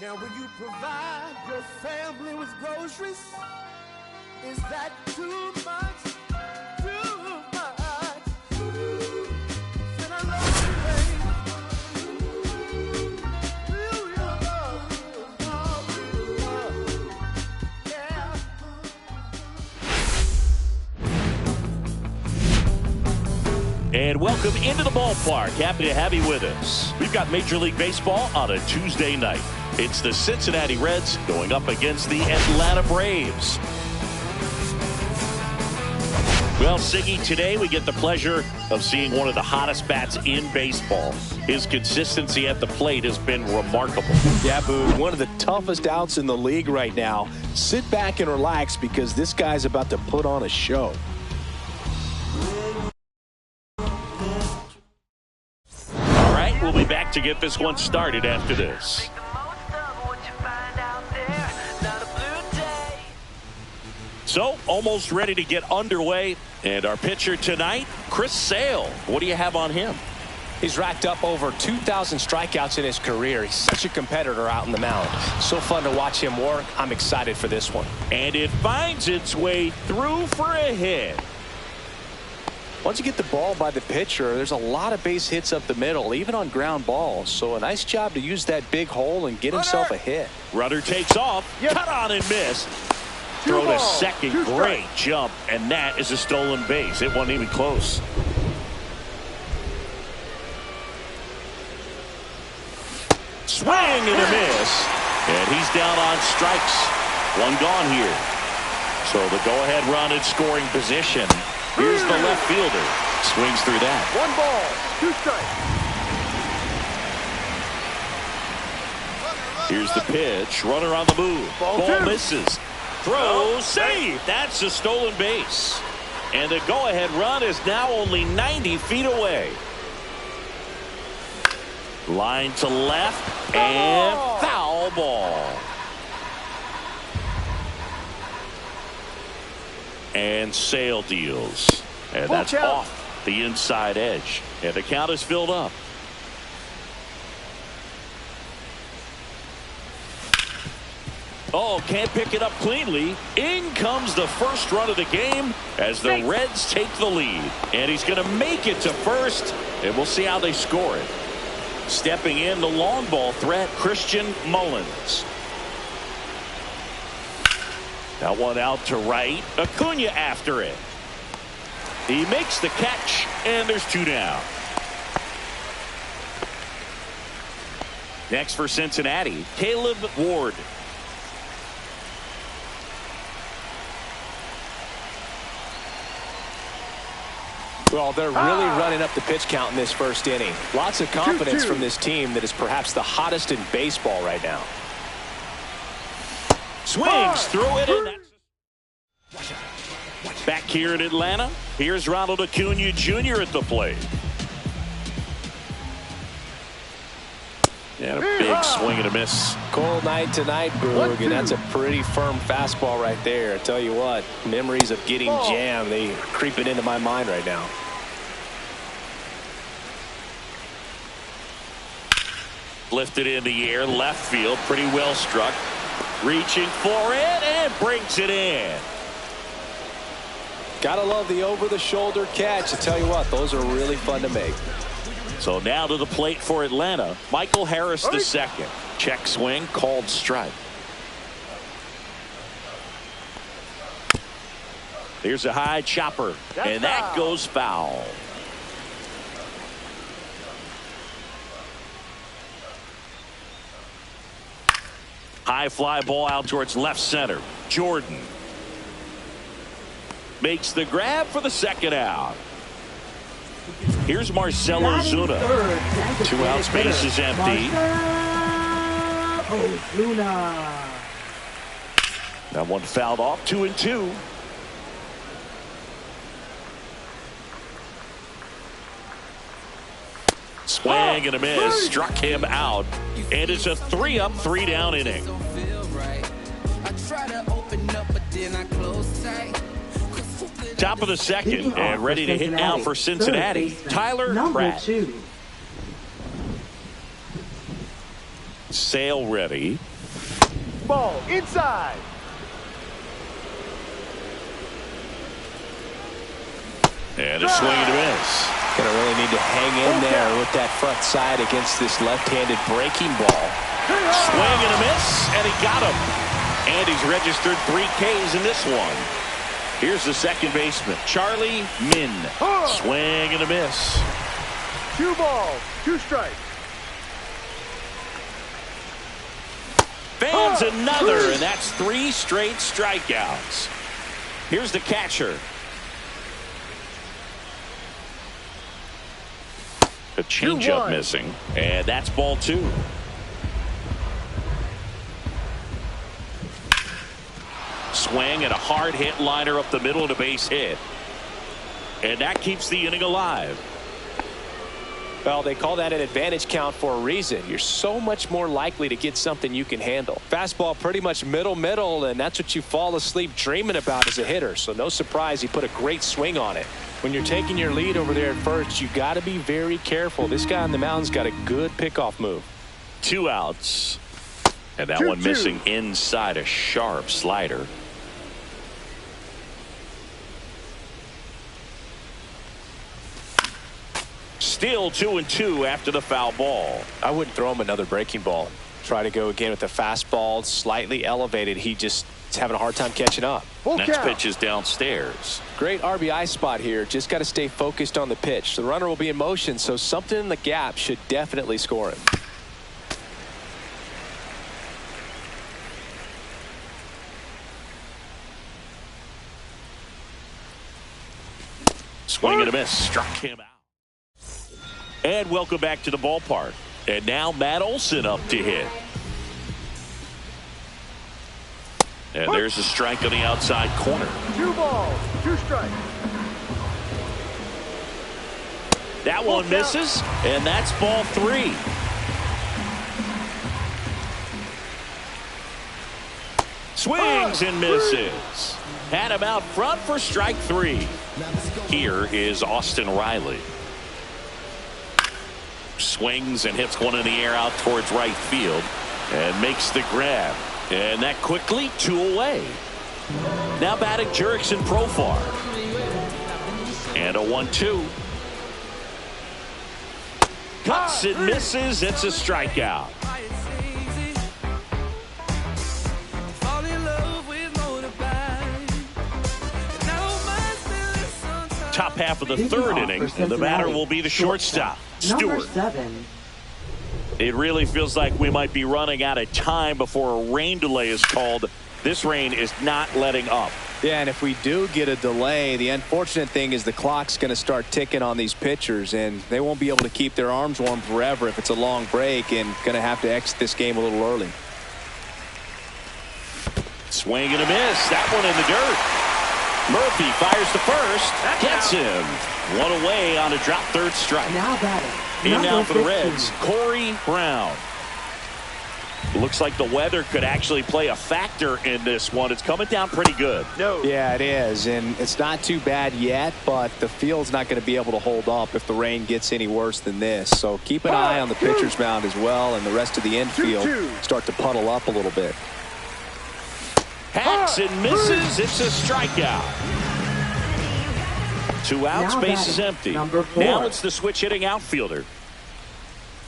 Now will you provide your family with groceries? Is that too much? Too much? Said I love you, baby. Feel your love, yeah. And welcome into the ballpark. Happy to have you with us. We've got Major League Baseball on a Tuesday night. It's the Cincinnati Reds going up against the Atlanta Braves. Well, Siggy, today we get the pleasure of seeing one of the hottest bats in baseball. His consistency at the plate has been remarkable. Yeah, Boog, one of the toughest outs in the league right now. Sit back and relax because this guy's about to put on a show. All right, we'll be back to get this one started after this. So, almost ready to get underway. And our pitcher tonight, Chris Sale. What do you have on him? He's racked up over 2,000 strikeouts in his career. He's such a competitor out in the mound. So fun to watch him work. I'm excited for this one. And it finds its way through for a hit. Once you get the ball by the pitcher, there's a lot of base hits up the middle, even on ground balls. So a nice job to use that big hole and get himself a hit. Runner takes off. Yep. Cut on and miss. Throw to second. Great jump. And that is a stolen base. It wasn't even close. Swing and a miss. And he's down on strikes. One gone here. So the go-ahead run in scoring position. Here's the left fielder. Swings through that. 1 ball, 2 strikes. Here's the pitch. Runner on the move. Ball misses. Throw, save. That's a stolen base. And the go-ahead run is now only 90 feet away. Line to left and foul ball. And Sale deals. And that's off the inside edge. And the count is filled up. Oh, can't pick it up cleanly. In comes the first run of the game as the Reds take the lead. And he's going to make it to first. And we'll see how they score it. Stepping in the long ball threat, Christian Mullins. That one out to right. Acuna after it. He makes the catch, and there's 2 down. Next for Cincinnati, Caleb Ward. Well, they're really running up the pitch count in this first inning. Lots of confidence from this team that is perhaps the hottest in baseball right now. Swings through it, and that's back here in Atlanta. Here's Ronald Acuna Jr. at the plate. And a big swing and a miss. Cold night tonight, Boog, and that's a pretty firm fastball right there. I tell you what, memories of getting jammed, they are creeping into my mind right now. Lifted in the air, left field, pretty well struck. Reaching for it and brings it in. Gotta love the over-the-shoulder catch. I tell you what, those are really fun to make. So now to the plate for Atlanta, Michael Harris the second. Check swing, called strike. Here's a high chopper, and that goes foul. High fly ball out towards left center. Jordan makes the grab for the second out. Here's Marcell Ozuna. 2 outs, base is empty. That one fouled off. 2-2. Swing and a miss. Struck him out. And it's a 3-up, 3-down inning. Top of the second, and ready to hit now for Cincinnati, Tyler Pratt. Sale ready. Ball inside. And a swing and a miss. Gonna really need to hang in there with that front side against this left-handed breaking ball. Swing and a miss, and he got him. And he's registered 3 Ks in this one. Here's the second baseman, Charlie Min. Swing and a miss. 2 balls, 2 strikes. Fans another, and that's 3 straight strikeouts. Here's the catcher. A changeup missing, and that's ball 2. Swing and a hard hit liner up the middle and a base hit. And that keeps the inning alive. Well, they call that an advantage count for a reason. You're so much more likely to get something you can handle. Fastball pretty much middle, and that's what you fall asleep dreaming about as a hitter. So no surprise he put a great swing on it. When you're taking your lead over there at first, you got to be very careful. This guy on the mound's got a good pickoff move. 2 outs. And that one missing inside, a sharp slider. Still 2-2 after the foul ball. I wouldn't throw him another breaking ball. Try to go again with the fastball, slightly elevated. He just is having a hard time catching up. Next pitch is downstairs. Great RBI spot here. Just got to stay focused on the pitch. The runner will be in motion, so something in the gap should definitely score him. Swing and a miss. Struck him out. And welcome back to the ballpark. And now Matt Olson up to hit. And there's a strike on the outside corner. 2 balls, 2 strikes. That one misses, and that's ball 3. Swings and misses. Had him out front for strike 3. Here is Austin Riley. Swings and hits one in the air out towards right field and makes the grab. And that quickly 2 away. Now batting Jurickson Profar. And a 1-2. Cuts and misses. It's a strikeout. Top half of the 3rd inning, and the batter will be the shortstop, Stewart. It really feels like we might be running out of time before a rain delay is called. This rain is not letting up. Yeah, and if we do get a delay, the unfortunate thing is the clock's going to start ticking on these pitchers, and they won't be able to keep their arms warm forever if it's a long break, and going to have to exit this game a little early. Swing and a miss. That one in the dirt. Murphy fires to first. Gets him. 1 away on a drop 3rd strike. Now batting. In now for the Reds, Corey Brown. Looks like the weather could actually play a factor in this one. It's coming down pretty good. Yeah, it is, and it's not too bad yet, but the field's not going to be able to hold up if the rain gets any worse than this. So keep an eye on the pitcher's mound as well, and the rest of the infield start to puddle up a little bit. Hacks and misses. It's a strikeout. 2 outs, base is empty. Now it's the switch hitting outfielder.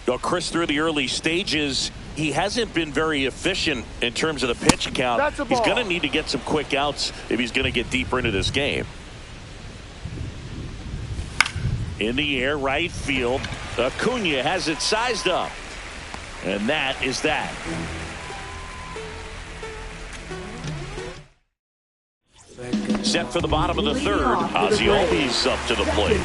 Well, Chris, through the early stages, he hasn't been very efficient in terms of the pitch count. He's going to need to get some quick outs if he's going to get deeper into this game. In the air, right field. Acuna has it sized up. And that is that. Set for the bottom of the 3rd. Ozzie Albies up to the plate.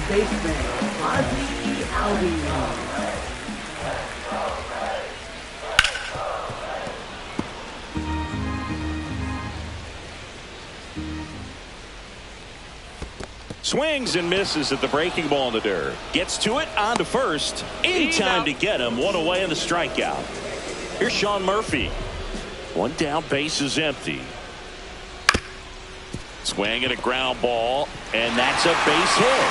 Swings and misses at the breaking ball in the dirt. Gets to it, on to first. In time to get him. 1 away in the strikeout. Here's Sean Murphy. 1 down, base is empty. Swing at a ground ball, and that's a base hit.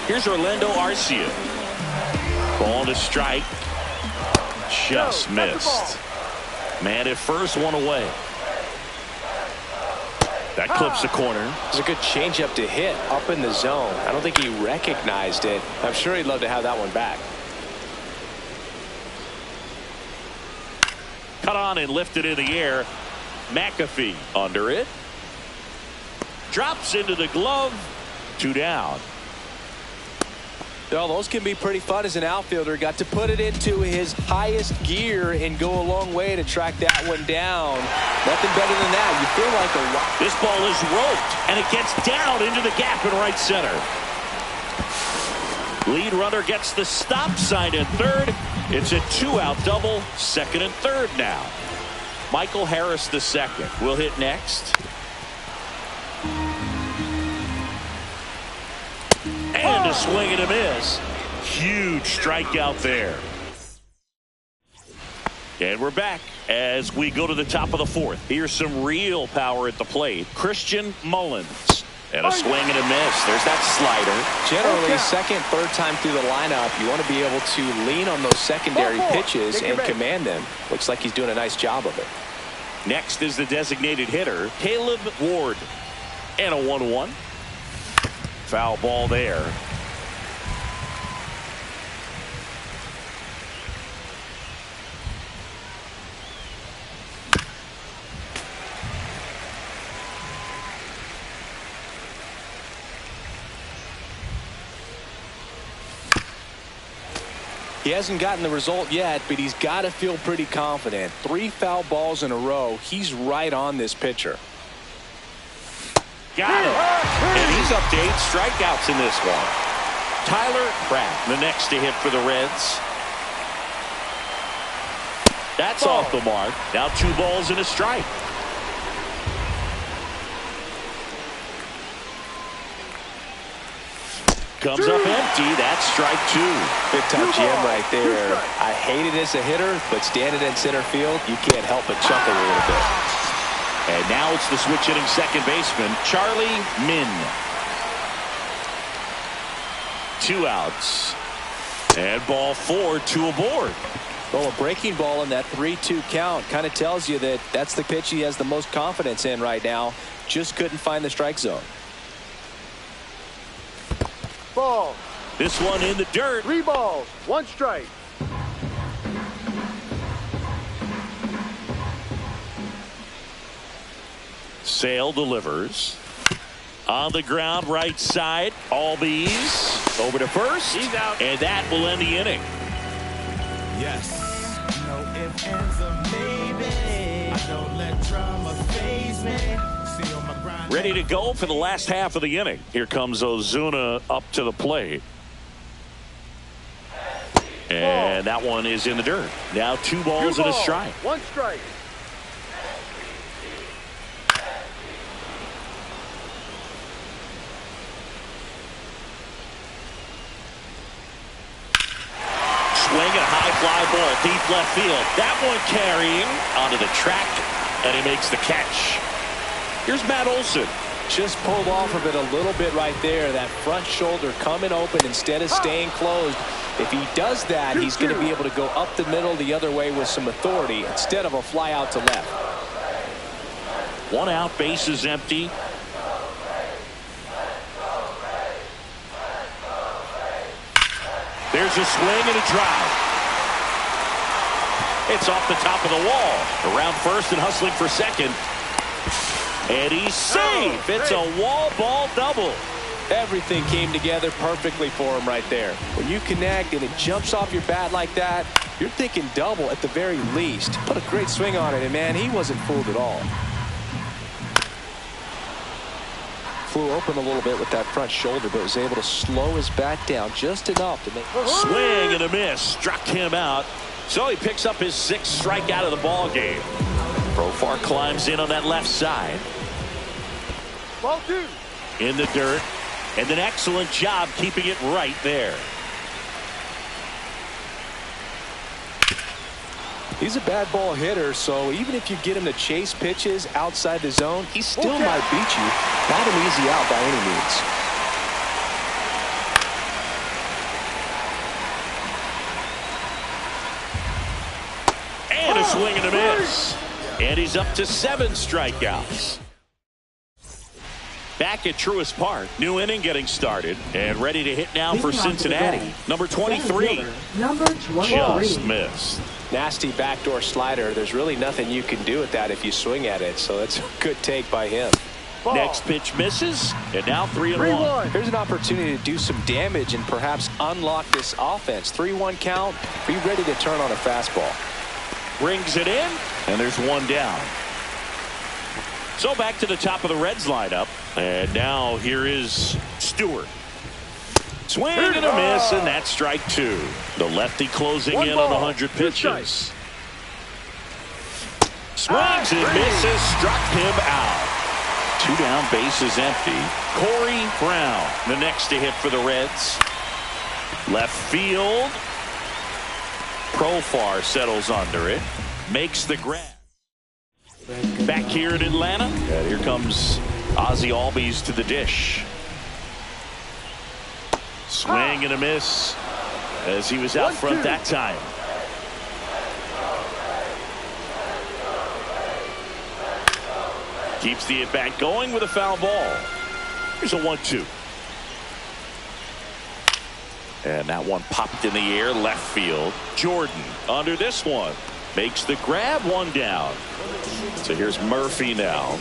Here's Orlando Arcia. Ball to strike. Just missed. Man at first, one away. That clips the corner. It's a good changeup to hit up in the zone. I don't think he recognized it. I'm sure he'd love to have that one back. Cut on and lifted in the air. McAfee under it. Drops into the glove. 2 down. Well, those can be pretty fun as an outfielder. Got to put it into his highest gear and go a long way to track that one down. Nothing better than that. You feel like a lot. This ball is roped, and it gets down into the gap in right center. Lead runner gets the stop sign in third. It's a 2-out double, second and third now. Michael Harris the second will hit next. And a swing and a miss. Huge strikeout there. And we're back as we go to the top of the fourth. Here's some real power at the plate. Christian Mullins. And a swing and a miss. There's that slider. Generally, second, third time through the lineup, you want to be able to lean on those secondary pitches and command them. Looks like he's doing a nice job of it. Next is the designated hitter, Caleb Ward. And a 1-1. Foul ball there. He hasn't gotten the result yet, but he's got to feel pretty confident. 3 foul balls in a row. He's right on this pitcher. Got him. And he's up to 8 strikeouts in this one. Tyler Pratt, the next to hit for the Reds. That's off the mark. Now 2 balls and a strike. Comes up empty. That's strike 2. Big time jam right there. I hate it as a hitter, but standing in center field, you can't help but chuckle a little bit. And now it's the switch hitting second baseman, Charlie Min. 2 outs. And ball 4, 2 aboard. Well, a breaking ball in that 3-2 count kind of tells you that that's the pitch he has the most confidence in right now. Just couldn't find the strike zone. Ball. This one in the dirt. 3 balls, 1 strike. Sale delivers. On the ground, right side. Albies over to first. He's out. And that will end the inning. Yes. No ifs, ands, or maybe. I don't let drama faze me. See on my grind. Ready to go for the last half of the inning. Here comes Ozuna up to the plate. And that one is in the dirt. Now 2 balls and a strike. 1 strike. Swing and a high fly ball deep left field. That one carrying onto the track, and he makes the catch. Here's Matt Olson. Just pulled off of it a little bit right there. That front shoulder coming open instead of staying closed. If he does that, he's going to be able to go up the middle the other way with some authority instead of a fly out to left. 1 out, base is empty. There's a swing and a drive. It's off the top of the wall. Around first and hustling for second. And he's safe. It's a wall ball double. Everything came together perfectly for him right there. When you connect and it jumps off your bat like that, you're thinking double at the very least. Put a great swing on it, and man, he wasn't fooled at all. Flew open a little bit with that front shoulder, but was able to slow his bat down just enough to make swing and a miss. Struck him out. So he picks up his 6th strikeout of the ball game. Profar climbs in on that left side. Ball 2. In the dirt. And an excellent job keeping it right there. He's a bad ball hitter, so even if you get him to chase pitches outside the zone, he still might beat you. Not an easy out by any means. swing and a miss. And he's up to 7 strikeouts. Back at Truist Park, new inning getting started and ready to hit now for Cincinnati. Number 23. Just missed. Nasty backdoor slider. There's really nothing you can do with that if you swing at it, so it's a good take by him. Next pitch misses, and now 3-1. Here's an opportunity to do some damage and perhaps unlock this offense. 3-1 count. Be ready to turn on a fastball. Brings it in, and there's one down. So back to the top of the Reds lineup, and now here is Stewart. Swing and a miss, and that's strike 2. The lefty closing in on 100 pitches. Swings and misses, struck him out. 2 down, bases empty. Corey Brown, the next to hit for the Reds. Left field. Profar settles under it. Makes the grab. Back here in Atlanta. And here comes Ozzie Albies to the dish. Swing and a miss as he was out front that time. Keeps the at-bat going with a foul ball. Here's a 1-2. And that one popped in the air, left field. Jordan under this one. Makes the grab, 1 down. So here's Murphy now.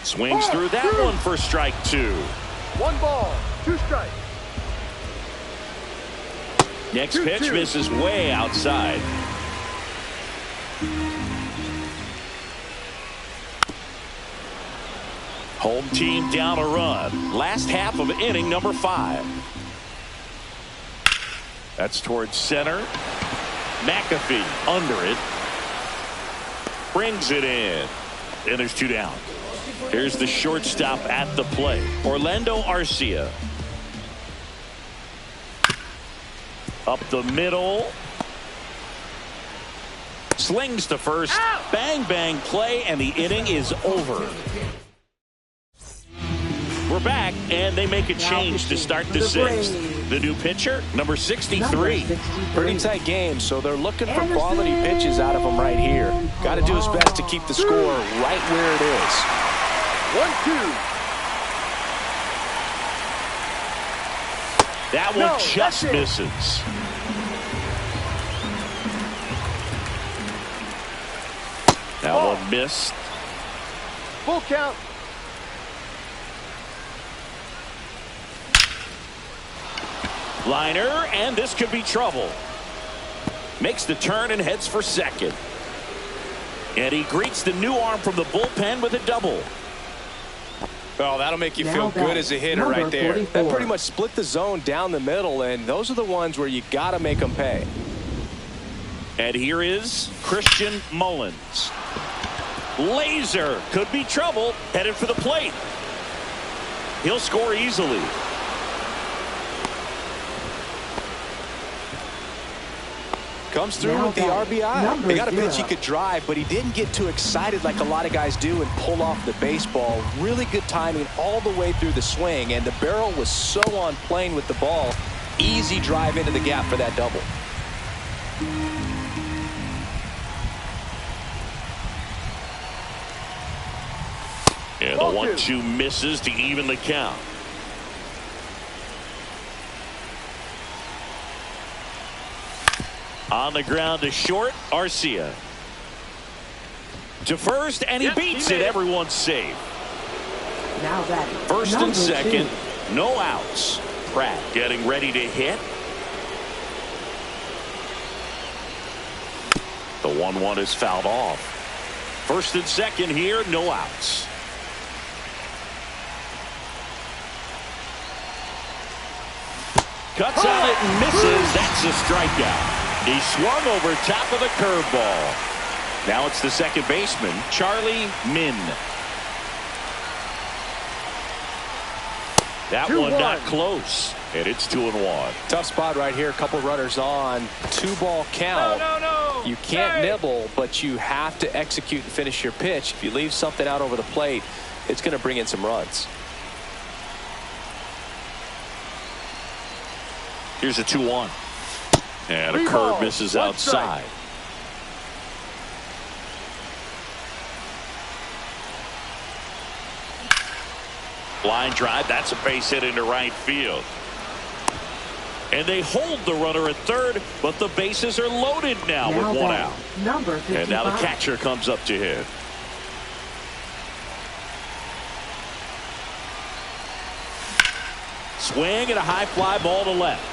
Swings through that one for strike 2. 1 ball, 2 strikes. Next pitch misses way outside. Home team down a run. Last half of inning number 5. That's towards center. McAfee under it. Brings it in. And there's 2 down. Here's the shortstop at the plate. Orlando Arcia. Up the middle. Slings to first. Bang, bang play, and the inning is over. We're back, and they make a change to start the 6th. The new pitcher, number 63. Pretty tight game, so they're looking for quality pitches out of him right here. Got to do his best to keep the score right where it is. 1-2. That one just misses. That one missed. Full count. Liner, and this could be trouble. Makes the turn and heads for second. And he greets the new arm from the bullpen with a double. Well, that'll make you feel good as a hitter right there. That pretty much split the zone down the middle, and those are the ones where you got to make them pay. And here is Christian Mullins. Laser could be trouble, headed for the plate. He'll score easily. Comes through with the RBI. They got a pitch he could drive, but he didn't get too excited like a lot of guys do and pull off the baseball. Really good timing all the way through the swing, and the barrel was so on plane with the ball. Easy drive into the gap for that double. And the 1-2 misses to even the count. On the ground to short, Arcia. To first, and he beats it. Everyone's safe. Now that First and second, no outs. Pratt getting ready to hit. The 1-1 is fouled off. First and second here, no outs. Cuts on it and misses. That's a strikeout. He swung over top of the curveball. Now it's the second baseman, Charlie Min. That one not close, and it's 2-1. Tough spot right here. A couple runners on. 2-ball count. No. You can't nibble, but you have to execute and finish your pitch. If you leave something out over the plate, it's going to bring in some runs. Here's a 2-1. And a curve misses outside. Line drive, that's a base hit into right field. And they hold the runner at third, but the bases are loaded now with one out. Number 55. And now the catcher comes up to hit. Swing and a high fly ball to left.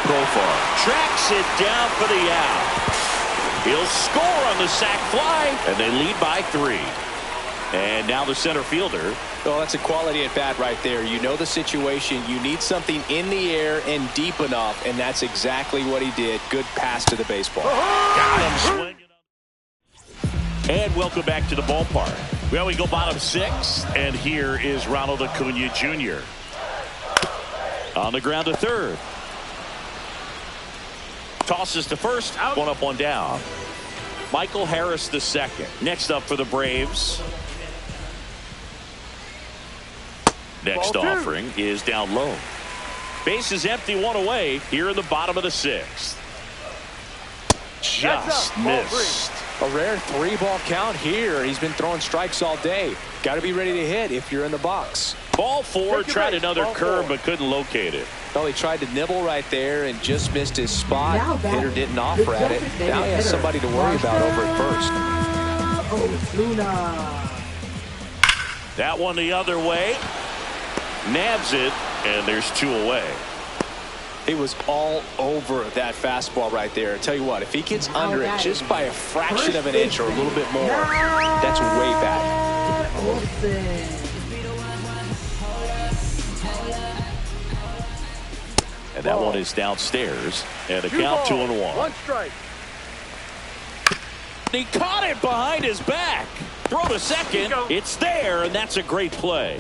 Profar tracks it down for the out. He'll score on the sac fly, and they lead by 3. And now the center fielder. Well, that's a quality at bat right there. You know the situation. You need something in the air and deep enough, and that's exactly what he did. Good pass to the baseball. Got him swinging. And welcome back to the ballpark. Well, we go bottom 6, and here is Ronald Acuna Jr. On the ground to third. Tosses to first. Out. One up, one down. Michael Harris the second. Next up for the Braves. Next offering is down low. Base is empty, one away here in the bottom of the 6th. Just missed. A rare 3-ball count here. He's been throwing strikes all day. Got to be ready to hit if you're in the box. Ball 4, tried another curve but couldn't locate it. Well, he tried to nibble right there and just missed his spot. Hitter didn't offer at it. Now he has somebody to worry about over at first. That one the other way. Nabs it, and there's 2 away. It was all over that fastball right there. I tell you what, if he gets under it just by a fraction of an inch or a little bit more, that's way back. And that one is downstairs, and a count 2-1. 1 strike. He caught it behind his back. Throw to second. It's there, and that's a great play.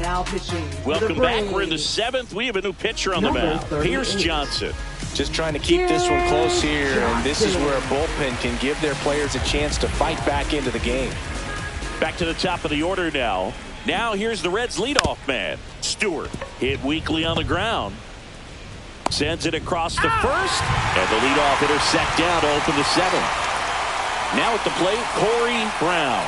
Now pitching. Welcome back. We're in the 7th. We have a new pitcher on the mound. Pierce Johnson. Just trying to keep this one close here, and this is where a bullpen can give their players a chance to fight back into the game. Back to the top of the order now. Now here's the Reds' leadoff man, Stewart. Hit weakly on the ground. Sends it across to first, and the leadoff hitter set down to open the 7th. Now at the plate, Corey Brown.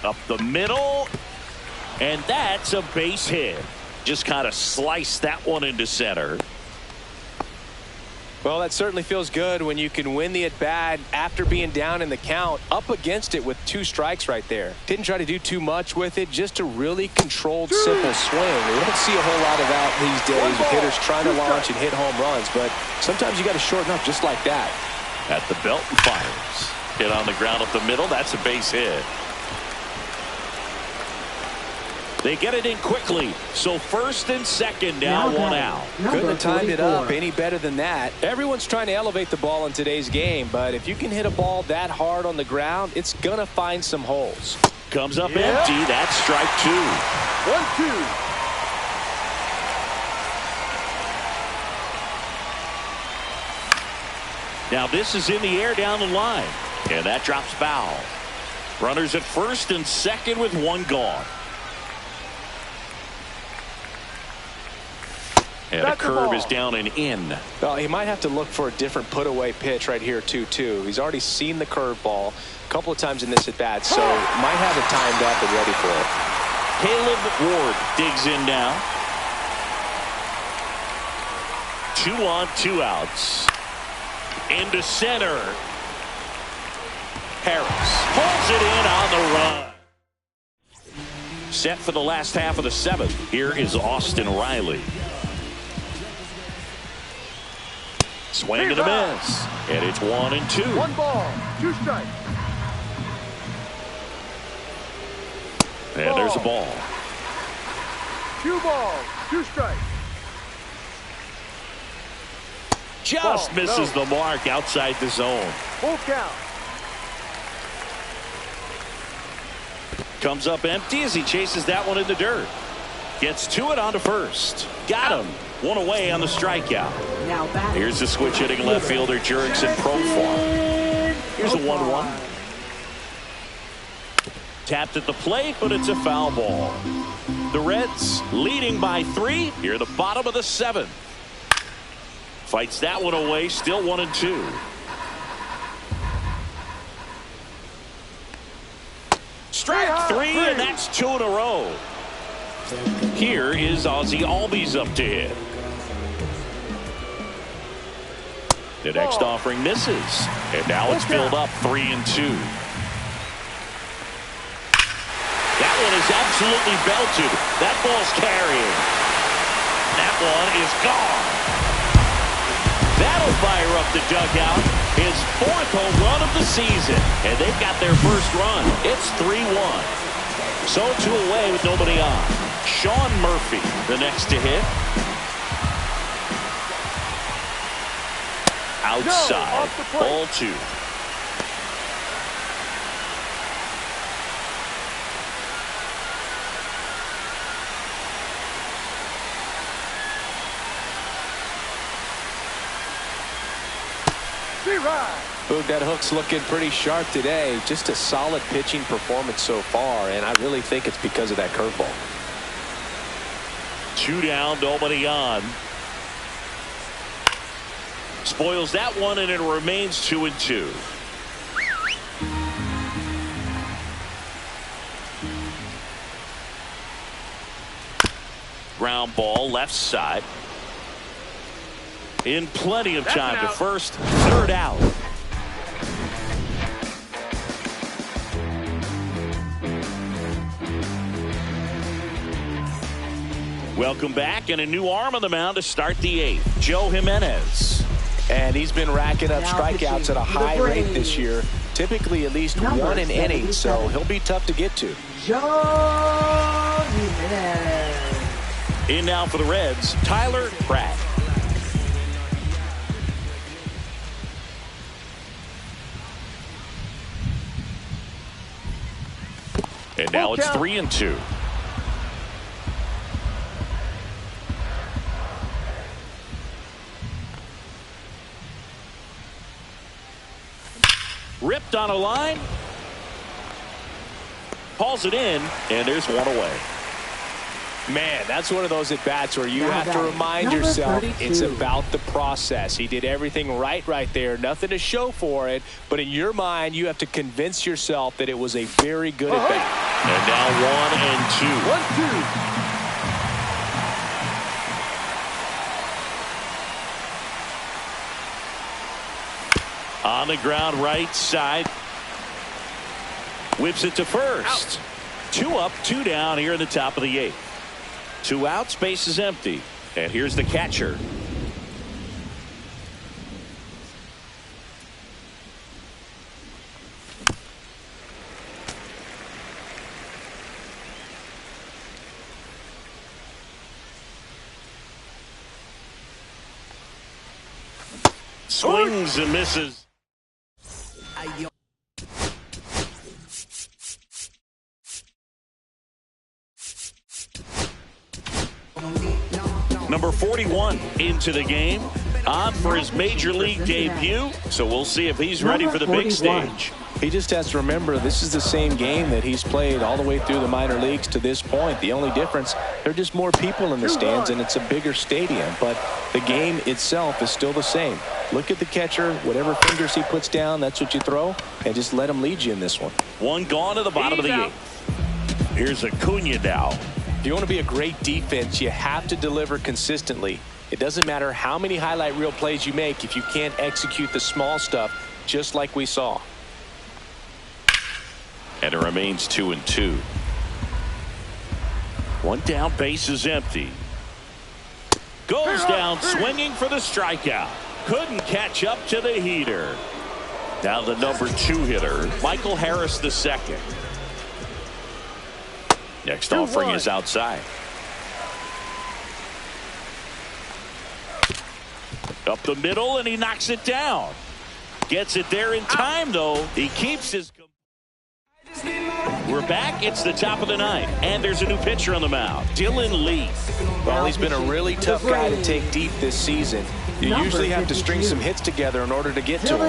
Up the middle, and that's a base hit. Just kind of sliced that one into center. Well, that certainly feels good when you can win the at-bat after being down in the count, up against it with 2 strikes right there. Didn't try to do too much with it, just a really controlled, simple swing. We don't see a whole lot of that these days with hitters trying to launch and hit home runs, but sometimes you got to shorten up just like that. At the belt and fires. Hit on the ground up the middle. That's a base hit. They get it in quickly. So first and second now, 1 out. Couldn't have timed it up any better than that. Everyone's trying to elevate the ball in today's game, but if you can hit a ball that hard on the ground, it's going to find some holes. Comes up empty. That's strike 2. 1-2. Now this is in the air down the line. And that drops foul. Runners at first and second with 1 gone. And a curve is down and in. Well, he might have to look for a different put-away pitch right here, 2-2. He's already seen the curveball a couple of times in this at-bat, so might have it timed up and ready for it. Caleb Ward digs in now. 2 on, 2 outs. Into center. Harris pulls it in on the run. Set for the last half of the 7th. Here is Austin Riley. Swing and a miss. And it's 1-2. 1 ball, 2 strikes. And there's a ball. 2 balls, 2 strikes. Just misses the mark outside the zone. Full count. Comes up empty as he chases that one in the dirt. Gets to it onto first. Got him. One away on the strikeout. Now back. Here's the switch hitting left fielder Jurickson Profar. Here's a 1-1. Tapped at the plate, but it's a foul ball. The Reds leading by 3 here at the bottom of the 7th. Fights that one away, still 1-2. Strike 3, and that's 2 in a row. Here is Ozzie Albies up to hit. The next offering misses, and now it's filled up 3-2. That one is absolutely belted. That ball's carrying. That one is gone. That'll fire up the dugout. His 4th home run of the season. And they've got their first run. It's 3-1. So 2 away with nobody on. Sean Murphy, the next to hit. Outside. Ball 2. Boog, that hook's looking pretty sharp today. Just a solid pitching performance so far, and I really think it's because of that curveball. 2 down, nobody on. Spoils that one, and it remains 2-2. Ground ball, left side. In plenty of time to first, 3rd out. Welcome back, and a new arm on the mound to start the 8th. Joe Jimenez. And he's been racking up strikeouts at a high rate this year. Typically at least 1 an inning, so he'll be tough to get to. Joe Jimenez. In now for the Reds, Tyler Pratt. And now it's 3-2. Ripped on a line. Hauls it in, and there's 1 away. Man, that's one of those at-bats where you have to remind yourself it's about the process. He did everything right there. Nothing to show for it. But in your mind, you have to convince yourself that it was a very good at-bat. And now 1-2. On the ground, right side. Whips it to first. 2 up, 2 down here in the top of the 8th. 2 outs, base is empty. And here's the catcher. Swings and misses. Number 41 into the game, on for his major league debut. So we'll see if he's ready for the big stage. He just has to remember this is the same game that he's played all the way through the minor leagues to this point. The only difference, there are just more people in the stands and it's a bigger stadium. But the game itself is still the same. Look at the catcher. Whatever fingers he puts down, that's what you throw. And just let him lead you in this one. 1 gone to the bottom of the 8th. Here's Acuna now. If you want to be a great defense, you have to deliver consistently. It doesn't matter how many highlight reel plays you make if you can't execute the small stuff, just like we saw. And it remains 2-2. 1 down, base is empty. Goes down swinging for the strikeout. Couldn't catch up to the heater. Now the number 2 hitter, Michael Harris II. Next offering is outside. Up the middle, and he knocks it down. Gets it there in time, though. He keeps his... We're back. It's the top of the ninth, and there's a new pitcher on the mound, Dylan Lee. Well, he's been a really tough guy to take deep this season. You usually have to string some hits together in order to get to him.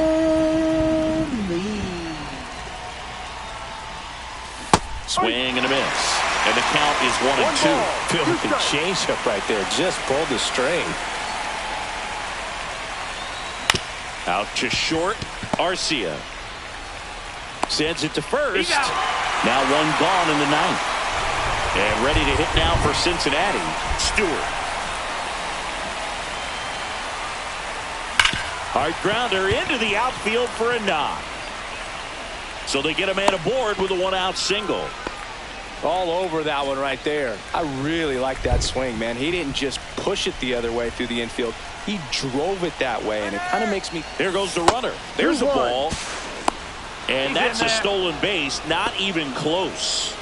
Swing and a miss. And the count is 1-2. Filthy changeup right there. Just pulled the string. Out to short. Arcia sends it to first. Now one gone in the ninth. And ready to hit now for Cincinnati, Stewart. Hard grounder into the outfield for a knock. So they get a man aboard with a one-out single. All over that one right there. I really like that swing, man. He didn't just push it the other way through the infield. He drove it that way, and it kind of makes me... Here goes the runner. There's a ball. And that's a stolen base. Not even close.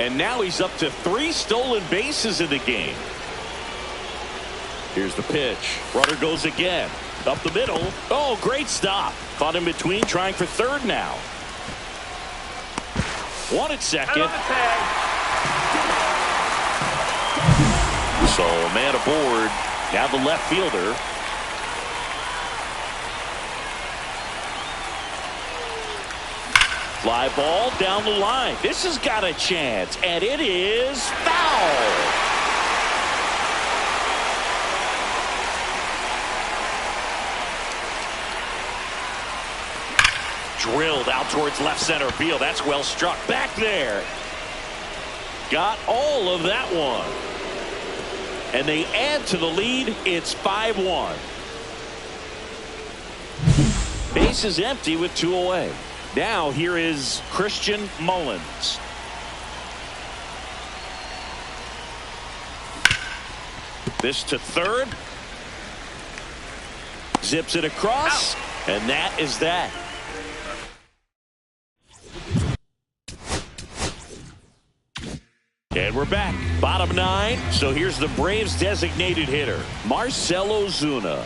And now he's up to 3 stolen bases in the game. Here's the pitch. Runner goes again. Up the middle. Oh, great stop. Caught in between, trying for third now. One at second. So a man aboard. Now the left fielder. Fly ball down the line. This has got a chance, and it is foul. Drilled out towards left center field. That's well struck. Back there. Got all of that one. And they add to the lead. It's 5-1. Base is empty with 2 away. Now here is Christian Mullins. This to third. Zips it across. And that is that. And we're back. Bottom 9. So here's the Braves designated hitter, Marcell Ozuna.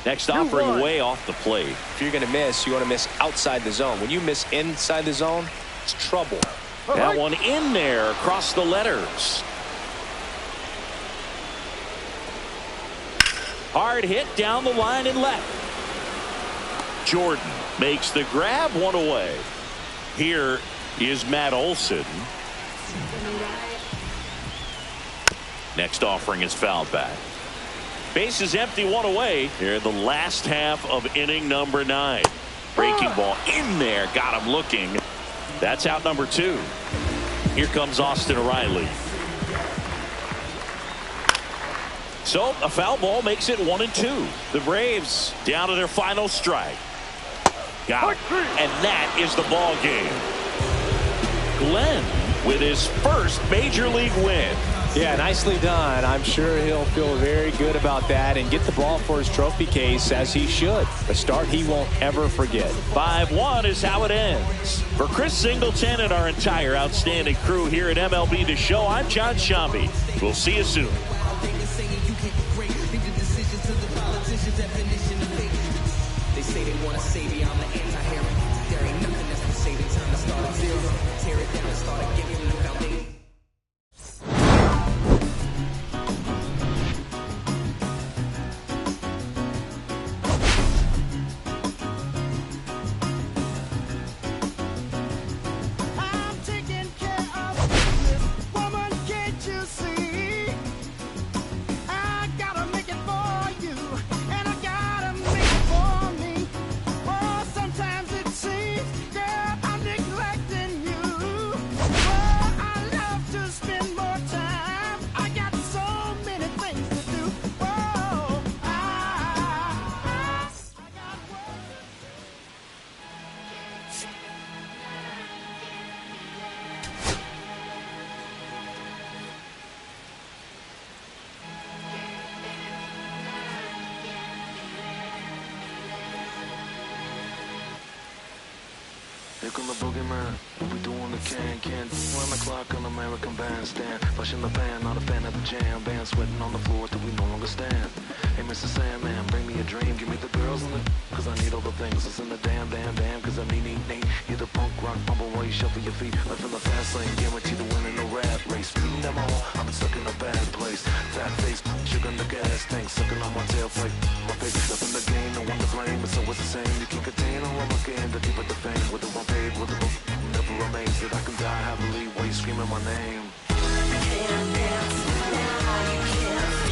Next offering way off the plate. If you're going to miss, you want to miss outside the zone. When you miss inside the zone, it's trouble. That one in there across the letters. Hard hit down the line and left. Jordan makes the grab, 1 away. Here is Matt Olson. Next offering is fouled back. Base is empty, 1 away. Here in the last half of inning number 9. Breaking ball in there. Got him looking. That's out number 2. Here comes Austin Riley. So a foul ball makes it 1-2. The Braves down to their final strike. Got it. And that is the ball game. Glenn with his first major league win. Yeah, nicely done. I'm sure he'll feel very good about that and get the ball for his trophy case, as he should. A start he won't ever forget. 5-1 is how it ends. For Chris Singleton and our entire outstanding crew here at MLB The Show, I'm John Shambi. We'll see you soon. They say they want to save you. I'm the anti-hero. There ain't nothing that's gonna save it. Time to start at 0. Tear it down and start again. Give them the foundation. Here come the boogeyman, what we doing the can't run the clock on American Bandstand. Flushing the fan, not a fan of the jam. Band sweating on the floor till we no longer stand. Hey, Mr. Sandman, bring me a dream, give me the girl girls in the, cause I need all the things that's in the damn, cause I need. Hear the punk rock bumble while you shuffle your feet. Life in the fast lane, guaranteed to win in the rat race. Speeding down my wall, I've been stuck in a bad place. Fat face, sugar in the gas tank, sucking on my tailplate. My face is up in the game, no one to blame, but so it's the same. You can't contain all of my game, to keep it the fame. With the one paid, with the book, never remains that I can die happily while you screaming my name. You can't dance now, you can't